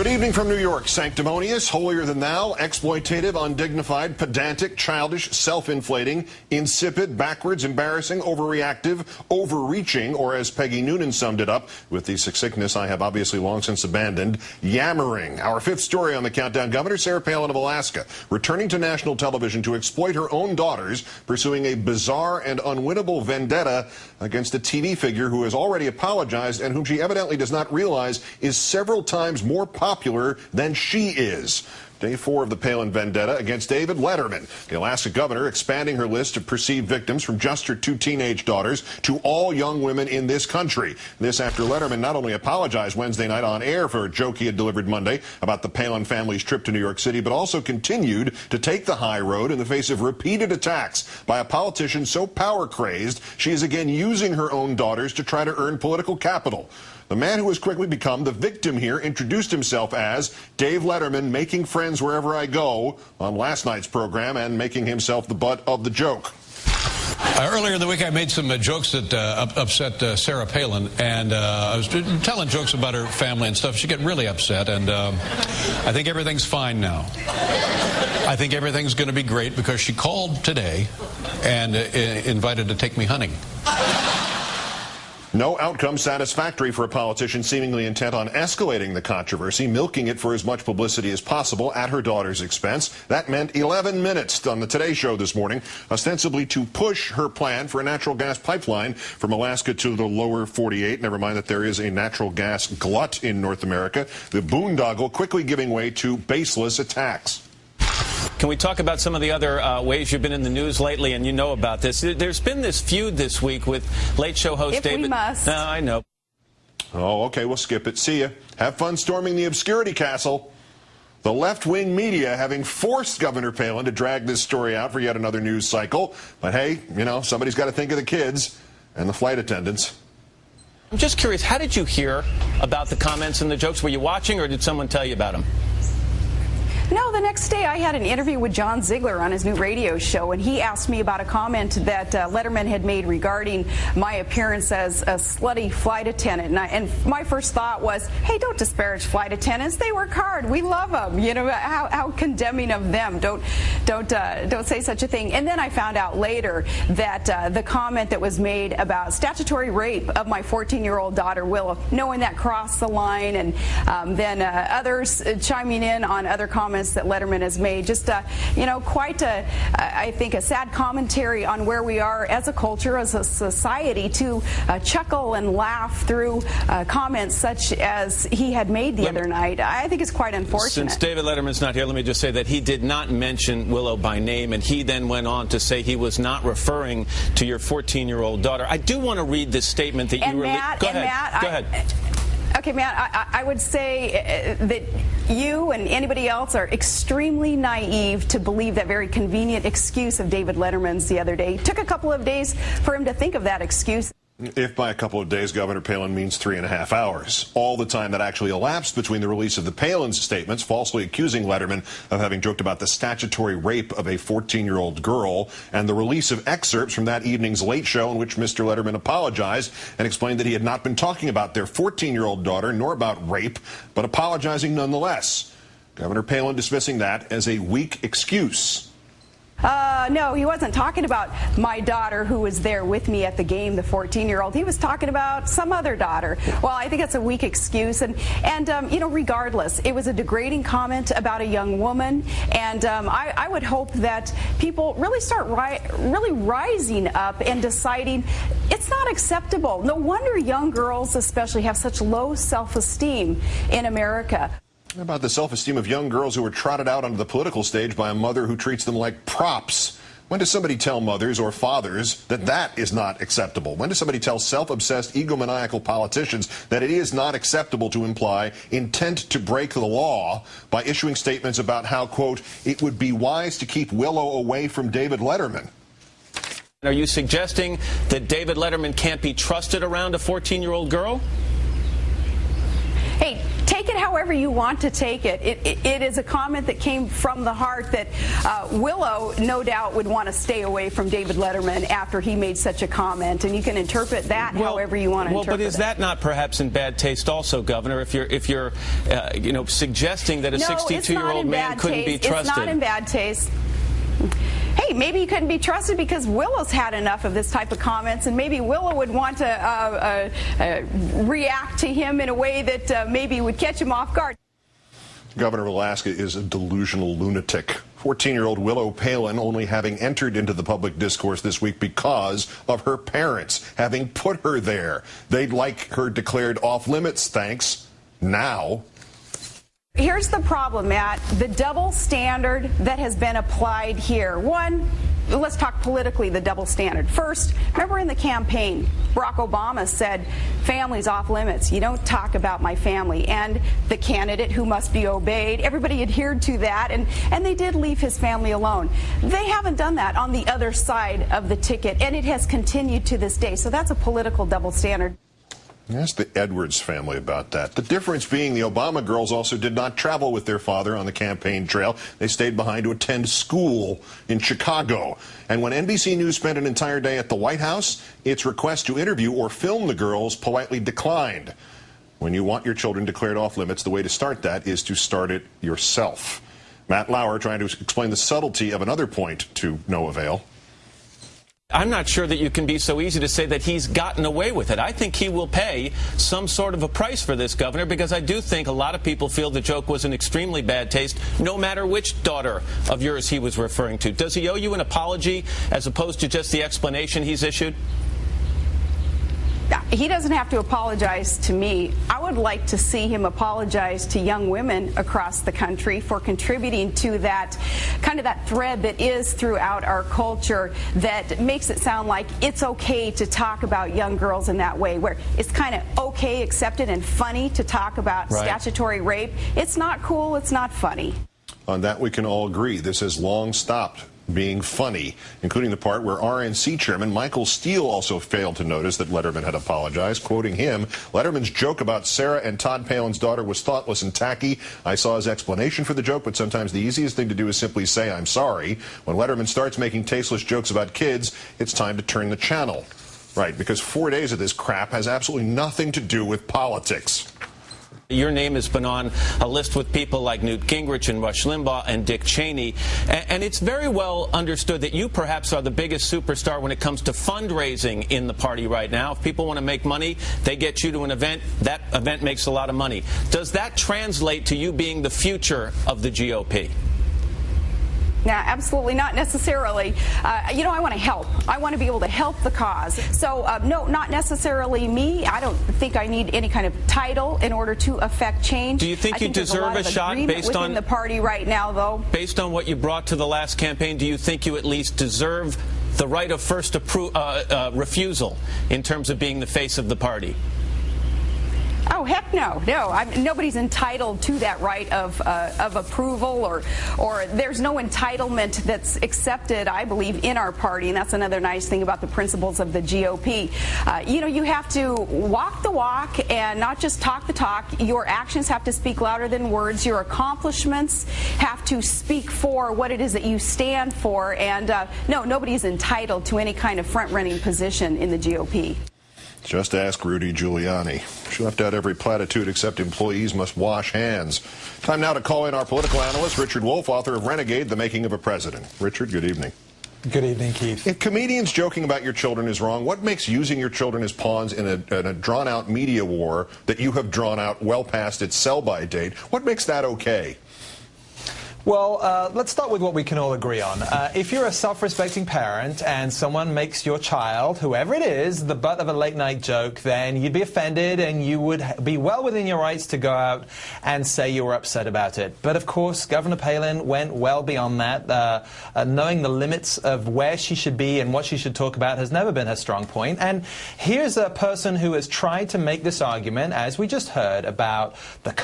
Good evening from New York. Sanctimonious, holier than thou, exploitative, undignified, pedantic, childish, self-inflating, insipid, backwards, embarrassing, overreactive, overreaching, or as Peggy Noonan summed it up with the succinctness I have obviously long since abandoned, yammering. Our fifth story on the countdown, Governor Sarah Palin of Alaska, returning to national television to exploit her own daughters, pursuing a bizarre and unwinnable vendetta against a TV figure who has already apologized and whom she evidently does not realize is several times more popular than she is. Day 4 of the Palin vendetta against David Letterman. The Alaska governor expanding her list of perceived victims from just her two teenage daughters to all young women in this country. This after Letterman not only apologized Wednesday night on air for a joke he had delivered Monday about the Palin family's trip to New York City, but also continued to take the high road in the face of repeated attacks by a politician so power-crazed she is again using her own daughters to try to earn political capital. The man who has quickly become the victim here introduced himself as Dave Letterman, making friends wherever I go, on last night's program, and making himself the butt of the joke. Earlier in the week, I made some jokes that upset Sarah Palin, and I was telling jokes about her family and stuff. She got really upset, and I think everything's fine now. I think everything's going to be great because she called today and invited to take me hunting. No outcome satisfactory for a politician seemingly intent on escalating the controversy, milking it for as much publicity as possible at her daughter's expense. That meant 11 minutes on the Today Show this morning, ostensibly to push her plan for a natural gas pipeline from Alaska to the lower 48. Never mind that there is a natural gas glut in North America. The boondoggle quickly giving way to baseless attacks. Can we talk about some of the other ways you've been in the news lately, and you know about this? There's been this feud this week with Late Show host David. We must. No, I know. Oh, okay, we'll skip it. See ya. Have fun storming the obscurity castle. The left-wing media having forced Governor Palin to drag this story out for yet another news cycle. But hey, you know, somebody's got to think of the kids and the flight attendants. I'm just curious, how did you hear about the comments and the jokes? Were you watching, or did someone tell you about them? No, the next day I had an interview with John Ziegler on his new radio show, and he asked me about a comment that Letterman had made regarding my appearance as a slutty flight attendant. And my first thought was, hey, don't disparage flight attendants. They work hard. We love them. You know, how condemning of them. Don't say such a thing. And then I found out later that the comment that was made about statutory rape of my 14-year-old daughter Willow, knowing that crossed the line, and then others chiming in on other comments that Letterman has made. Just, you know, quite I think, a sad commentary on where we are as a culture, as a society, to chuckle and laugh through comments such as he had made the other night. I think it's quite unfortunate. Since David Letterman's not here, let me just say that he did not mention Willow by name, and he then went on to say he was not referring to your 14-year-old daughter. I do want to read this statement that you were... Go ahead. Okay, Matt, I would say that you and anybody else are extremely naive to believe that very convenient excuse of David Letterman's the other day. It took a couple of days for him to think of that excuse. If by a couple of days, Governor Palin means 3.5 hours. All the time that actually elapsed between the release of the Palin's statements, falsely accusing Letterman of having joked about the statutory rape of a 14-year-old girl, and the release of excerpts from that evening's Late Show in which Mr. Letterman apologized and explained that he had not been talking about their 14-year-old daughter, nor about rape, but apologizing nonetheless. Governor Palin dismissing that as a weak excuse. No, he wasn't talking about my daughter who was there with me at the game, the 14-year-old. He was talking about some other daughter. Well, I think that's a weak excuse. And you know, regardless, it was a degrading comment about a young woman. And I would hope that people really start really rising up and deciding it's not acceptable. No wonder young girls especially have such low self-esteem in America. How about the self-esteem of young girls who were trotted out onto the political stage by a mother who treats them like props? When does somebody tell mothers or fathers that that is not acceptable? When does somebody tell self-obsessed, egomaniacal politicians that it is not acceptable to imply intent to break the law by issuing statements about how, quote, it would be wise to keep Willow away from David Letterman? Are you suggesting that David Letterman can't be trusted around a 14-year-old girl? Hey, take take it however you want to take it. It is a comment that came from the heart that Willow, no doubt, would want to stay away from David Letterman after he made such a comment, and you can interpret that however you want to interpret it. But is that not perhaps in bad taste also, Governor, if you're suggesting that a 62-year-old man couldn't be trusted? It's not in bad taste. Hey, maybe he couldn't be trusted because Willow's had enough of this type of comments, and maybe Willow would want to react to him in a way that maybe would catch him off guard. Governor of Alaska is a delusional lunatic. 14-year-old Willow Palin only having entered into the public discourse this week because of her parents having put her there. They'd like her declared off limits, thanks. Now. Here's the problem, Matt. The double standard that has been applied here. One, let's talk politically, the double standard. First, remember in the campaign, Barack Obama said, family's off limits. You don't talk about my family. And the candidate who must be obeyed, everybody adhered to that, and they did leave his family alone. They haven't done that on the other side of the ticket, and it has continued to this day. So that's a political double standard. Ask the Edwards family about that. The difference being the Obama girls also did not travel with their father on the campaign trail. They stayed behind to attend school in Chicago. And when NBC News spent an entire day at the White House, its request to interview or film the girls politely declined. When you want your children declared off limits, the way to start that is to start it yourself. Matt Lauer trying to explain the subtlety of another point to no avail. I'm not sure that you can be so easy to say that he's gotten away with it. I think he will pay some sort of a price for this, Governor, because I do think a lot of people feel the joke was in extremely bad taste, no matter which daughter of yours he was referring to. Does he owe you an apology as opposed to just the explanation he's issued? He doesn't have to apologize to me. I would like to see him apologize to young women across the country for contributing to that kind of that thread that is throughout our culture that makes it sound like it's okay to talk about young girls in that way, where it's kind of okay, accepted, and funny to talk about statutory rape. It's not cool. It's not funny. On that, we can all agree. This has long stopped being funny, including the part where RNC chairman Michael Steele also failed to notice that Letterman had apologized. Quoting him, Letterman's joke about Sarah and Todd Palin's daughter was thoughtless and tacky. I saw his explanation for the joke, but sometimes the easiest thing to do is simply say, I'm sorry. When Letterman starts making tasteless jokes about kids, it's time to turn the channel. Right, because 4 days of this crap has absolutely nothing to do with politics. Your name has been on a list with people like Newt Gingrich and Rush Limbaugh and Dick Cheney. And it's very well understood that you perhaps are the biggest superstar when it comes to fundraising in the party right now. If people want to make money, they get you to an event. That event makes a lot of money. Does that translate to you being the future of the GOP? No, absolutely not necessarily. I want to help. I want to be able to help the cause. So, no, not necessarily me. I don't think I need any kind of title in order to affect change. Do you think you deserve a shot based on the party right now, though? Based on what you brought to the last campaign, do you think you at least deserve the right of first refusal in terms of being the face of the party? Oh, heck no. No, nobody's entitled to that right of approval, or there's no entitlement that's accepted, I believe, in our party, and that's another nice thing about the principles of the GOP. You have to walk the walk and not just talk the talk. Your actions have to speak louder than words. Your accomplishments have to speak for what it is that you stand for, and no, nobody's entitled to any kind of front-running position in the GOP. Just ask Rudy Giuliani. She left out every platitude except employees must wash hands. Time now to call in our political analyst, Richard Wolff, author of Renegade, The Making of a President. Richard, good evening. Good evening, Keith. If comedians joking about your children is wrong, what makes using your children as pawns in a drawn-out media war that you have drawn out well past its sell-by date, what makes that okay? Well, let's start with what we can all agree on. If you're a self-respecting parent and someone makes your child, whoever it is, the butt of a late-night joke, then you'd be offended and you would be well within your rights to go out and say you were upset about it. But, of course, Governor Palin went well beyond that. Knowing the limits of where she should be and what she should talk about has never been her strong point. And here's a person who has tried to make this argument, as we just heard, about the